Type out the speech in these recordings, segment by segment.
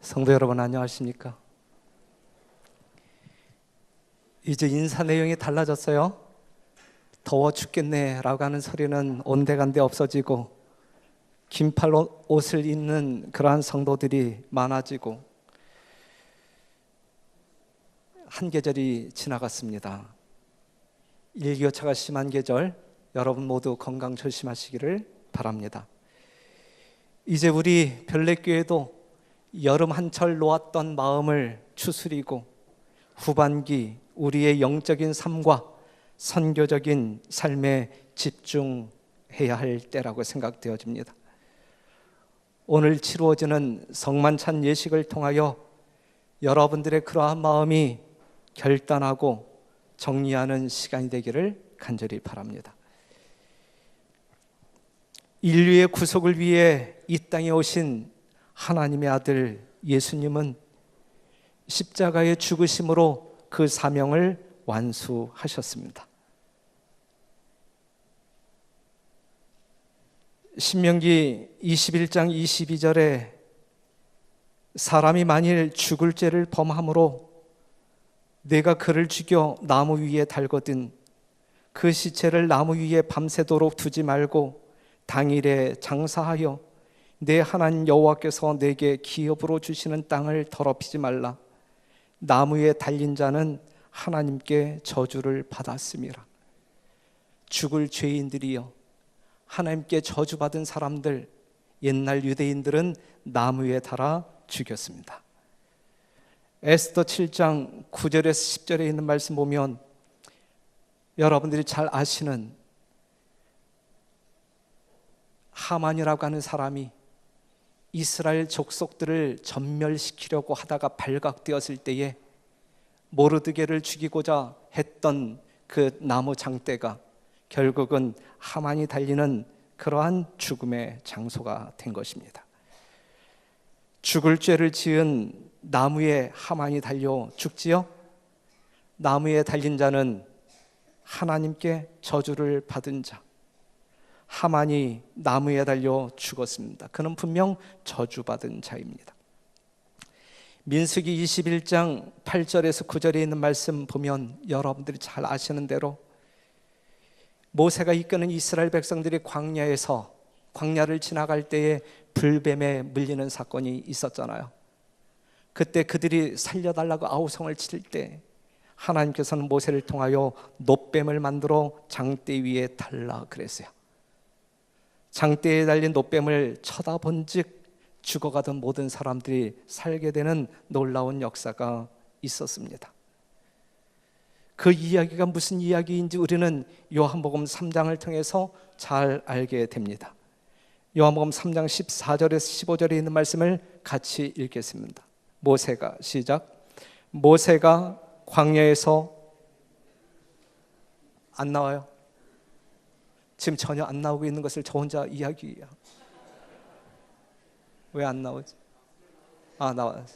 성도 여러분, 안녕하십니까? 이제 인사 내용이 달라졌어요. 더워 죽겠네 라고 하는 소리는 온데간데 없어지고, 긴팔 옷을 입는 그러한 성도들이 많아지고, 한 계절이 지나갔습니다. 일교차가 심한 계절, 여러분 모두 건강 조심하시기를 바랍니다. 이제 우리 별내교회도 여름 한철 놓았던 마음을 추스리고 후반기 우리의 영적인 삶과 선교적인 삶에 집중해야 할 때라고 생각되어집니다. 오늘 치루어지는 성만찬 예식을 통하여 여러분들의 그러한 마음이 결단하고 정리하는 시간이 되기를 간절히 바랍니다. 인류의 구속을 위해 이 땅에 오신 하나님의 아들 예수님은 십자가의 죽으심으로 그 사명을 완수하셨습니다. 신명기 21장 22절에 사람이 만일 죽을 죄를 범함으로 내가 그를 죽여 나무 위에 달거든 그 시체를 나무 위에 밤새도록 두지 말고 당일에 장사하여 내 하나님 여호와께서 내게 기업으로 주시는 땅을 더럽히지 말라. 나무에 달린 자는 하나님께 저주를 받았음이라. 죽을 죄인들이여, 하나님께 저주받은 사람들, 옛날 유대인들은 나무에 달아 죽였습니다. 에스더 7장 9절에서 10절에 있는 말씀 보면 여러분들이 잘 아시는 하만이라고 하는 사람이 이스라엘 족속들을 전멸시키려고 하다가 발각되었을 때에 모르드게를 죽이고자 했던 그 나무 장대가 결국은 하만이 달리는 그러한 죽음의 장소가 된 것입니다. 죽을 죄를 지은 나무에 하만이 달려 죽지요? 나무에 달린 자는 하나님께 저주를 받은 자, 하만이 나무에 달려 죽었습니다. 그는 분명 저주받은 자입니다. 민수기 21장 8절에서 9절에 있는 말씀 보면 여러분들이 잘 아시는 대로 모세가 이끄는 이스라엘 백성들이 광야를 지나갈 때에 불뱀에 물리는 사건이 있었잖아요. 그때 그들이 살려달라고 아우성을 칠 때 하나님께서는 모세를 통하여 놋뱀을 만들어 장대 위에 달라 그랬어요. 장대에 달린 놋뱀을 쳐다본즉 죽어가던 모든 사람들이 살게 되는 놀라운 역사가 있었습니다. 그 이야기가 무슨 이야기인지 우리는 요한복음 3장을 통해서 잘 알게 됩니다. 요한복음 3장 14절에서 15절에 있는 말씀을 같이 읽겠습니다. 모세가 시작. 모세가 광야에서 안 나와요. 지금 전혀 안 나오고 있는 것을 저 혼자 이야기해요. 왜 안 나오지? 나와요.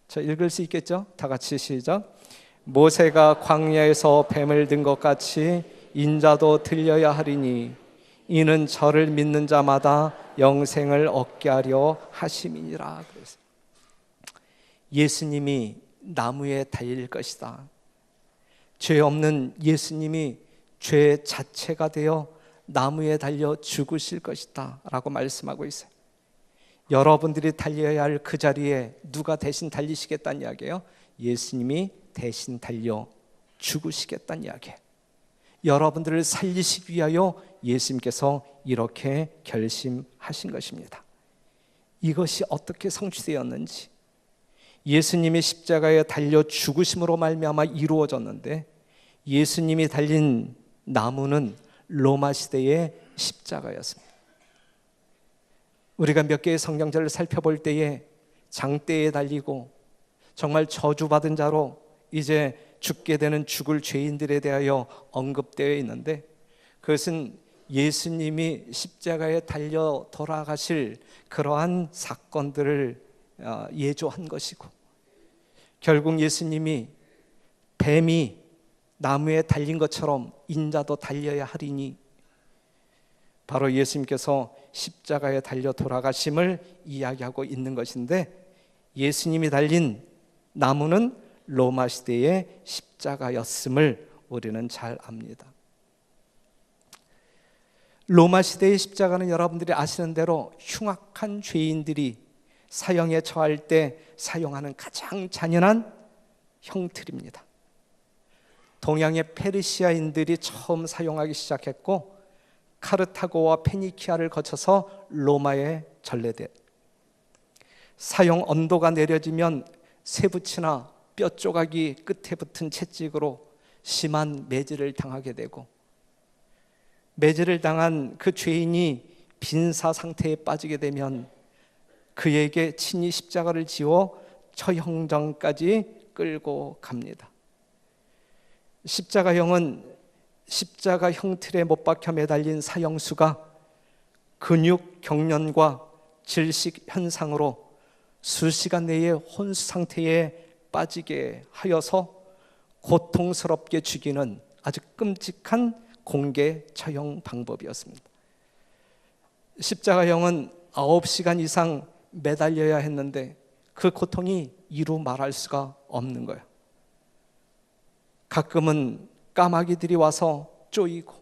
저 읽을 수 있겠죠? 다 같이 시작. 모세가 광야에서 뱀을 든 것 같이 인자도 들려야 하리니 이는 저를 믿는 자마다 영생을 얻게 하려 하심이니라. 예수님이 나무에 달릴 것이다. 죄 없는 예수님이 죄 자체가 되어 나무에 달려 죽으실 것이다 라고 말씀하고 있어요. 여러분들이 달려야 할 그 자리에 누가 대신 달리시겠다는 이야기예요? 예수님이 대신 달려 죽으시겠다는 이야기예요. 여러분들을 살리시기 위하여 예수님께서 이렇게 결심하신 것입니다. 이것이 어떻게 성취되었는지, 예수님이 십자가에 달려 죽으심으로 말미암아 이루어졌는데, 예수님이 달린 나무는 로마 시대의 십자가였습니다. 우리가 몇 개의 성경절을 살펴볼 때에 장대에 달리고 정말 저주받은 자로 이제 죽게 되는 죽을 죄인들에 대하여 언급되어 있는데, 그것은 예수님이 십자가에 달려 돌아가실 그러한 사건들을 예조한 것이고, 결국 예수님이 뱀이 나무에 달린 것처럼 인자도 달려야 하리니 바로 예수님께서 십자가에 달려 돌아가심을 이야기하고 있는 것인데, 예수님이 달린 나무는 로마 시대의 십자가였음을 우리는 잘 압니다. 로마 시대의 십자가는 여러분들이 아시는 대로 흉악한 죄인들이 사형에 처할 때 사용하는 가장 잔인한 형틀입니다. 동양의 페르시아인들이 처음 사용하기 시작했고 카르타고와 페니키아를 거쳐서 로마에 전래돼 사용 언도가 내려지면 쇠붙이나 뼈 조각이 끝에 붙은 채찍으로 심한 매질을 당하게 되고, 매질을 당한 그 죄인이 빈사 상태에 빠지게 되면 그에게 친히 십자가를 지워 처형장까지 끌고 갑니다. 십자가형은 십자가 형틀에 못 박혀 매달린 사형수가 근육 경련과 질식 현상으로 수시간 내에 혼수 상태에 빠지게 하여서 고통스럽게 죽이는 아주 끔찍한 공개 처형 방법이었습니다. 십자가형은 9시간 이상 매달려야 했는데 그 고통이 이루 말할 수가 없는 거예요. 가끔은 까마귀들이 와서 쪼이고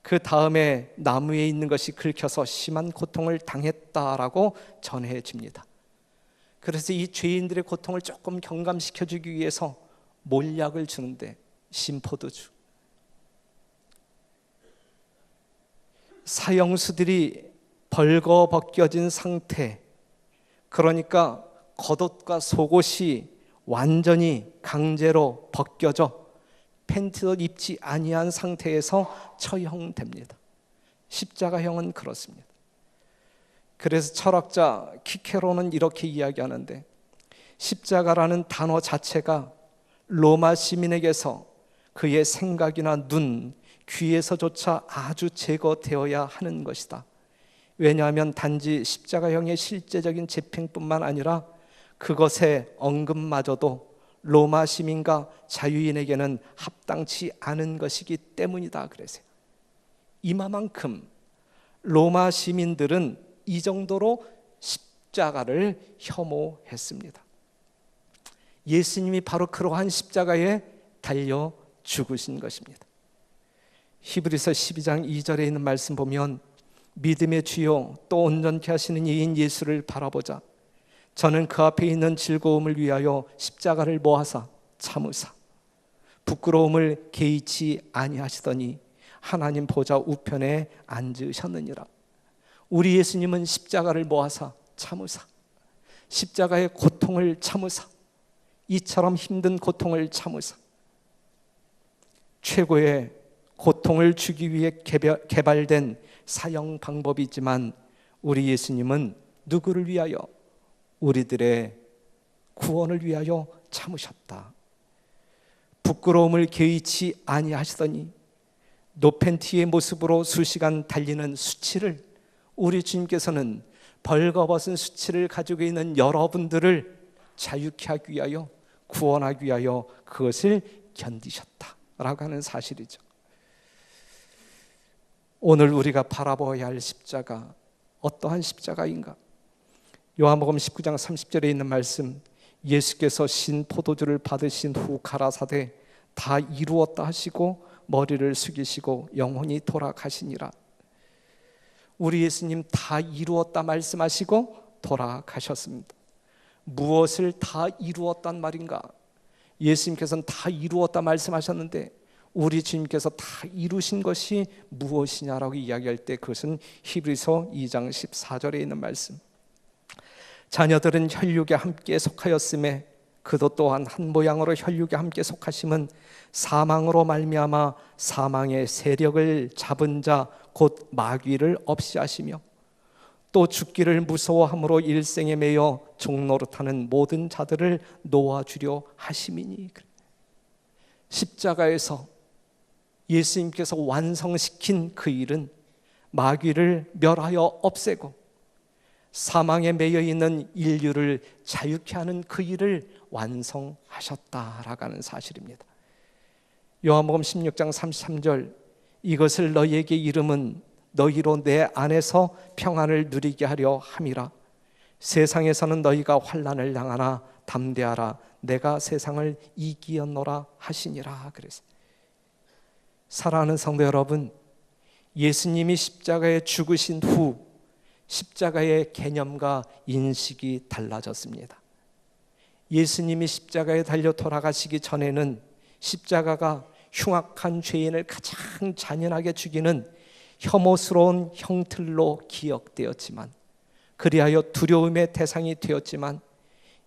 그 다음에 나무에 있는 것이 긁혀서 심한 고통을 당했다라고 전해집니다. 그래서 이 죄인들의 고통을 조금 경감시켜주기 위해서 몰약을 주는데 심포도주, 사형수들이 벌거벗겨진 상태, 그러니까 겉옷과 속옷이 완전히 강제로 벗겨져 팬티도 입지 아니한 상태에서 처형됩니다. 십자가형은 그렇습니다. 그래서 철학자 키케로는 이렇게 이야기하는데, 십자가라는 단어 자체가 로마 시민에게서 그의 생각이나 눈, 귀에서조차 아주 제거되어야 하는 것이다. 왜냐하면 단지 십자가형의 실제적인 집행뿐만 아니라 그것의 언급마저도 로마 시민과 자유인에게는 합당치 않은 것이기 때문이다 그러세요. 이마만큼 로마 시민들은 이 정도로 십자가를 혐오했습니다. 예수님이 바로 그러한 십자가에 달려 죽으신 것입니다. 히브리서 12장 2절에 있는 말씀 보면, 믿음의 주요 또 온전케 하시는 이인 예수를 바라보자. 저는 그 앞에 있는 즐거움을 위하여 십자가를 모아사 참으사 부끄러움을 개의치 아니하시더니 하나님 보좌 우편에 앉으셨느니라. 우리 예수님은 십자가를 모아사 참으사, 십자가의 고통을 참으사, 이처럼 힘든 고통을 참으사, 최고의 고통을 주기 위해 개발된 사형 방법이 있지만 우리 예수님은 누구를 위하여? 우리들의 구원을 위하여 참으셨다. 부끄러움을 개의치 아니하시더니 노팬티의 모습으로 수시간 달리는 수치를, 우리 주님께서는 벌거벗은 수치를 가지고 있는 여러분들을 자유케 하기 위하여, 구원하기 위하여 그것을 견디셨다라고 하는 사실이죠. 오늘 우리가 바라보아야 할 십자가, 어떠한 십자가인가? 요한복음 19장 30절에 있는 말씀, 예수께서 신 포도주를 받으신 후 가라사대 다 이루었다 하시고 머리를 숙이시고 영혼이 돌아가시니라. 우리 예수님 다 이루었다 말씀하시고 돌아가셨습니다. 무엇을 다 이루었단 말인가? 예수님께서는 다 이루었다 말씀하셨는데 우리 주님께서 다 이루신 것이 무엇이냐라고 이야기할 때 그것은 히브리서 2장 14절에 있는 말씀, 자녀들은 혈육에 함께 속하였음에 그도 또한 한 모양으로 혈육에 함께 속하심은 사망으로 말미암아 사망의 세력을 잡은 자 곧 마귀를 없이 하시며 또 죽기를 무서워함으로 일생에 매여 종노릇하는 모든 자들을 놓아주려 하심이니. 십자가에서 예수님께서 완성시킨 그 일은 마귀를 멸하여 없애고 사망에 매여 있는 인류를 자유케 하는 그 일을 완성하셨다라고 하는 사실입니다. 요한복음 16장 33절, 이것을 너희에게 이름은 너희로 내 안에서 평안을 누리게 하려 함이라. 세상에서는 너희가 환난을 당하나 담대하라 내가 세상을 이기었노라 하시니라. 그래서 사랑하는 성도 여러분, 예수님이 십자가에 죽으신 후 십자가의 개념과 인식이 달라졌습니다. 예수님이 십자가에 달려 돌아가시기 전에는 십자가가 흉악한 죄인을 가장 잔인하게 죽이는 혐오스러운 형틀로 기억되었지만, 그리하여 두려움의 대상이 되었지만,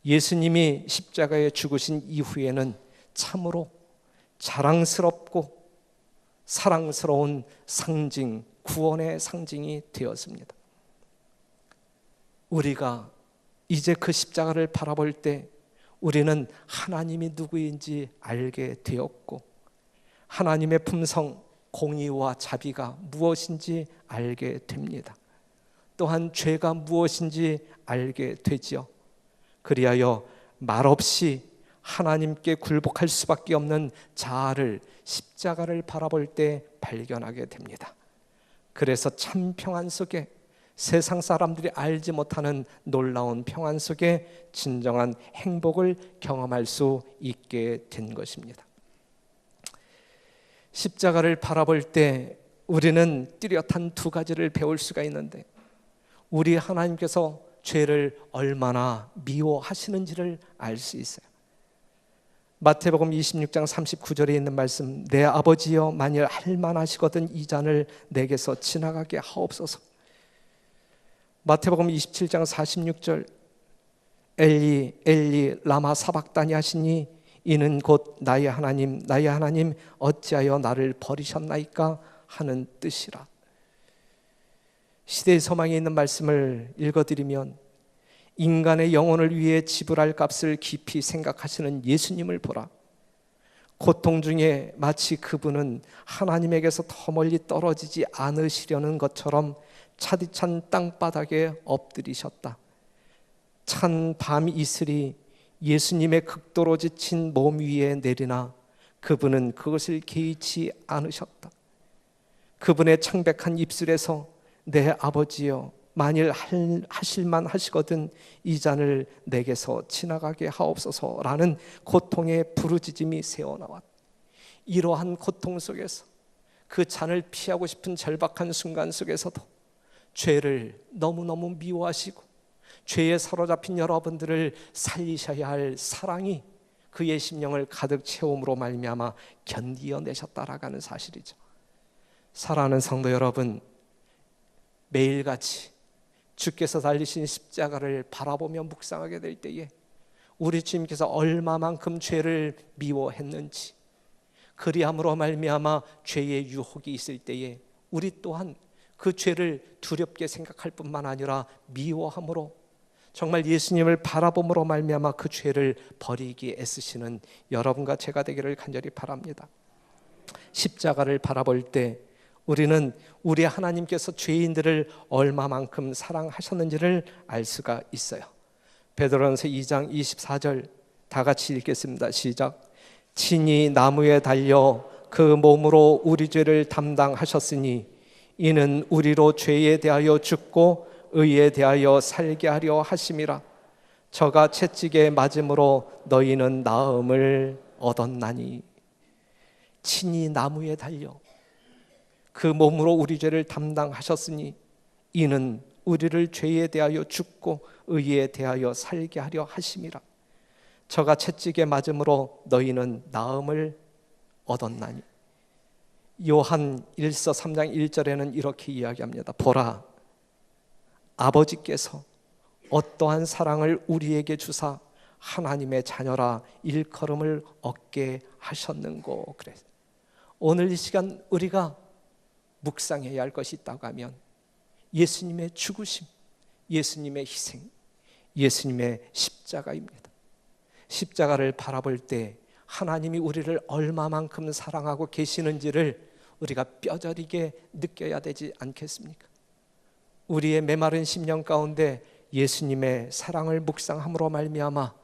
예수님이 십자가에 죽으신 이후에는 참으로 자랑스럽고 사랑스러운 상징, 구원의 상징이 되었습니다. 우리가 이제 그 십자가를 바라볼 때 우리는 하나님이 누구인지 알게 되었고, 하나님의 품성, 공의와 자비가 무엇인지 알게 됩니다. 또한 죄가 무엇인지 알게 되지요. 그리하여 말없이 하나님께 굴복할 수밖에 없는 자아를, 십자가를 바라볼 때 발견하게 됩니다. 그래서 참 평안 속에, 세상 사람들이 알지 못하는 놀라운 평안 속에 진정한 행복을 경험할 수 있게 된 것입니다. 십자가를 바라볼 때 우리는 뚜렷한 두 가지를 배울 수가 있는데, 우리 하나님께서 죄를 얼마나 미워하시는지를 알 수 있어요. 마태복음 26장 39절에 있는 말씀, 내 아버지여 만일 할만하시거든 이 잔을 내게서 지나가게 하옵소서. 마태복음 27장 46절, 엘리 엘리 라마 사박다니 하시니 이는 곧 나의 하나님 나의 하나님 어찌하여 나를 버리셨나이까 하는 뜻이라. 시대의 소망에 있는 말씀을 읽어드리면, 인간의 영혼을 위해 지불할 값을 깊이 생각하시는 예수님을 보라. 고통 중에 마치 그분은 하나님에게서 더 멀리 떨어지지 않으시려는 것처럼 차디찬 땅바닥에 엎드리셨다. 찬 밤 이슬이 예수님의 극도로 지친 몸 위에 내리나 그분은 그것을 개의치 않으셨다. 그분의 창백한 입술에서 내 아버지여 만일 하실만 하시거든 이 잔을 내게서 지나가게 하옵소서라는 고통의 부르짖음이 새어나왔다. 이러한 고통 속에서, 그 잔을 피하고 싶은 절박한 순간 속에서도 죄를 너무너무 미워하시고 죄에 사로잡힌 여러분들을 살리셔야 할 사랑이 그의 심령을 가득 채움으로 말미암아 견디어내셨다라는 사실이죠. 사랑하는 성도 여러분, 매일같이 주께서 달리신 십자가를 바라보며 묵상하게 될 때에 우리 주님께서 얼마만큼 죄를 미워했는지, 그리함으로 말미암아 죄의 유혹이 있을 때에 우리 또한 그 죄를 두렵게 생각할 뿐만 아니라 미워함으로, 정말 예수님을 바라봄으로 말미암아 그 죄를 버리기 애쓰시는 여러분과 제가 되기를 간절히 바랍니다. 십자가를 바라볼 때 우리는 우리 하나님께서 죄인들을 얼마만큼 사랑하셨는지를 알 수가 있어요. 베드로전서 2장 24절 다 같이 읽겠습니다. 시작. 친히 나무에 달려 그 몸으로 우리 죄를 담당하셨으니 이는 우리로 죄에 대하여 죽고 의에 대하여 살게 하려 하심이라. 저가 채찍에 맞음으로 너희는 나음을 얻었나니. 친히 나무에 달려 그 몸으로 우리 죄를 담당하셨으니 이는 우리를 죄에 대하여 죽고 의에 대하여 살게 하려 하심이라. 저가 채찍에 맞음으로 너희는 나음을 얻었나니. 요한 1서 3장 1절에는 이렇게 이야기합니다. 보라, 아버지께서 어떠한 사랑을 우리에게 주사 하나님의 자녀라 일컬음을 얻게 하셨는고. 그래. 오늘 이 시간 우리가 묵상해야 할 것이 있다고 하면 예수님의 죽으심, 예수님의 희생, 예수님의 십자가입니다. 십자가를 바라볼 때 하나님이 우리를 얼마만큼 사랑하고 계시는지를 우리가 뼈저리게 느껴야 되지 않겠습니까? 우리의 메마른 심령 가운데 예수님의 사랑을 묵상함으로 말미암아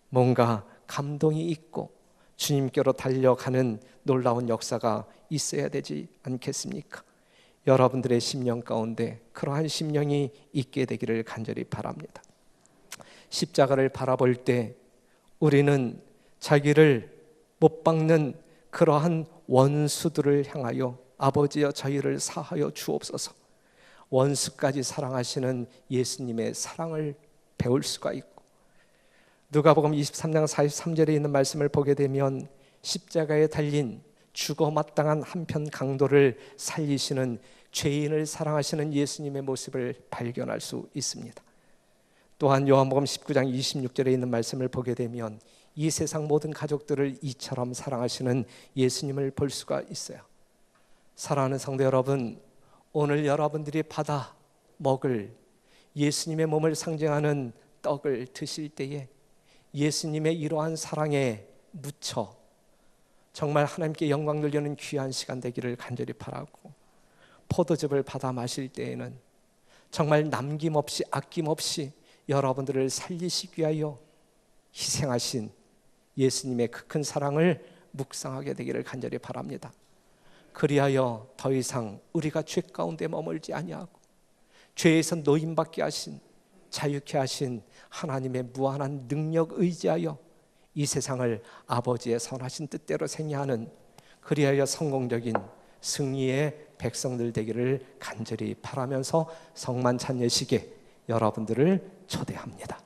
뭔가 감동이 있고 주님께로 달려가는 놀라운 역사가 있어야 되지 않겠습니까? 여러분들의 심령 가운데 그러한 심령이 있게 되기를 간절히 바랍니다. 십자가를 바라볼 때 우리는 자기를 못 박는 그러한 원수들을 향하여 아버지여 저희를 사하여 주옵소서, 원수까지 사랑하시는 예수님의 사랑을 배울 수가 있고, 누가복음 23장 43절에 있는 말씀을 보게 되면 십자가에 달린 죽어 마땅한 한편 강도를 살리시는 죄인을 사랑하시는 예수님의 모습을 발견할 수 있습니다. 또한 요한복음 19장 26절에 있는 말씀을 보게 되면 이 세상 모든 가족들을 이처럼 사랑하시는 예수님을 볼 수가 있어요. 사랑하는 성도 여러분, 오늘 여러분들이 받아 먹을 예수님의 몸을 상징하는 떡을 드실 때에 예수님의 이러한 사랑에 묻혀 정말 하나님께 영광 돌리는 귀한 시간 되기를 간절히 바라고, 포도즙을 받아 마실 때에는 정말 남김없이 아낌없이 여러분들을 살리시기 위하여 희생하신 예수님의 그 큰 사랑을 묵상하게 되기를 간절히 바랍니다. 그리하여 더 이상 우리가 죄 가운데 머물지 아니하고 죄에서 노임받게 하신, 자유케 하신 하나님의 무한한 능력 의지하여 이 세상을 아버지의 선하신 뜻대로 생애하는, 그리하여 성공적인 승리의 백성들 되기를 간절히 바라면서 성만 찬예식에 여러분들을 초대합니다.